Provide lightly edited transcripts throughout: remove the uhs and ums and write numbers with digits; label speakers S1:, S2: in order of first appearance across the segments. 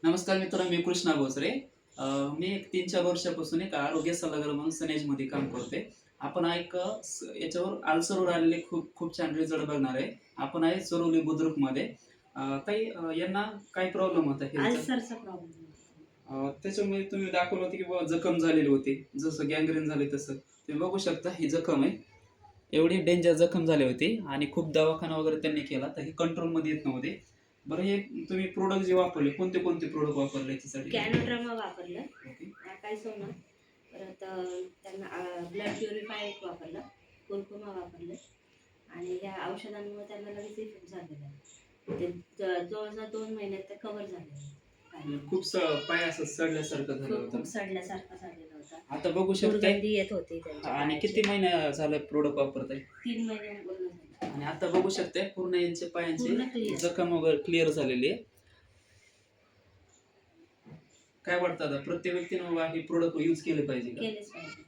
S1: नमस्कार मित्रांनो, मी कृष्णा भोसरे. मी एक 3-4 वर्षापासून एक आरोग्य सल्लागार म्हणून सनेजमध्ये काम करतोय. आपण याच्यावर अल्सरवर आलेले खूप खूप छान रिझल्ट बघणार आहे. आपण आहे चरोली बुद्रुकमध्ये. ताई, यांना काय प्रॉब्लेम होता हेल्थचा?
S2: अल्सरचा प्रॉब्लेम
S1: त्याच्यामुळे तुम्ही दाखवलं होतं की बाबा जखम झालेली होती. जसं गँग्रीन झाले तसं. तुम्ही बघू शकता ही जखम आहे. एवढी डेंजर जखम झाली होती आणि खूप दवाखाना वगैरे त्यांनी केला, तर हे कंट्रोलमध्ये येत नव्हते. बरं, हे तुम्ही प्रोडक्ट जे वापरले, कोणते कोणते प्रोडक्ट वापरले याच्यासाठी?
S2: कॅनोड्रामा वापरलं,
S1: ओके.
S2: काय सोनं, परत त्यांना ब्लड प्युरिफाय एक वापरलं, कुरकुमा वापरलं आणि या औषधांमुळे त्यांना लगेच इफेक्ट झालेला आहे. ते जवळजवळ 2 महिन्यात ते कव्हर झालेलं
S1: म्हणजे खूप पाय असं सडल्यासारखं झालं
S2: खूप
S1: होतं.
S2: खूप सडल्यासारखा झालेला होता.
S1: आता बघू शकताय.
S2: दुर्गंधी येत होती त्यांच्या
S1: आणि किती
S2: पायाची.
S1: महिने झालं प्रोडक्ट वापरताय?
S2: 3 महिने पूर्ण झाले.
S1: आणि आता बघू शकताय पूर्ण यांच्या
S2: पूर्ण
S1: पायांची
S2: clear.
S1: जखम वगैरे क्लिअर झालेली आहे. काय वाटतं आता प्रत्येक व्यक्तीनं बाबा हे प्रोडक्ट यूज केले पाहिजे का?
S2: केलेच पाहिजे.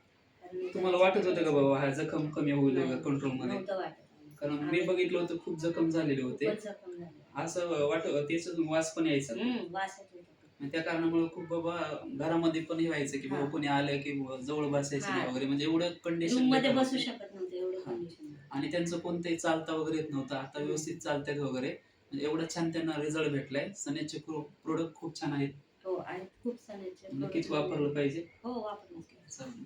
S2: कारण
S1: तुम्हाला वाटत होतं का बाबा हा जखम कमी होईल
S2: नाही,
S1: कंट्रोलमध्ये?
S2: नव्हतं वाटत.
S1: कारण मी बघितलं होतं खूप जखम झालेले होते.
S2: खूपच जखम झाली.
S1: असं त्याच्यातून वास पण यायचा.
S2: वास येत होता.
S1: आणि त्या कारणामुळे खूप बाबा घरामध्ये पण हे व्हायचं की बाबा
S2: हां.
S1: कोणी आलं की बाबा जवळ बसायचं नाही
S2: हां.
S1: वगैरे, म्हणजे एवढं
S2: रूम
S1: कंडिशन
S2: मध्ये बसू शकत नव्हते एवढं
S1: हां.
S2: कंडिशन.
S1: आणि त्यांचं कोणतंही चालता वगैरे येत नव्हतं. आता व्यवस्थित चालतात वगैरे. म्हणजे एवढा छान त्यांना रिझल्ट भेटलाय. सनेजचे प्रोडक्ट खूप छान आहेत.
S2: हो आणि खूप साऱ्याचे
S1: नक्कीच
S2: product
S1: वापरलं पाहिजे.
S2: हो वापरलं.
S1: चालेल.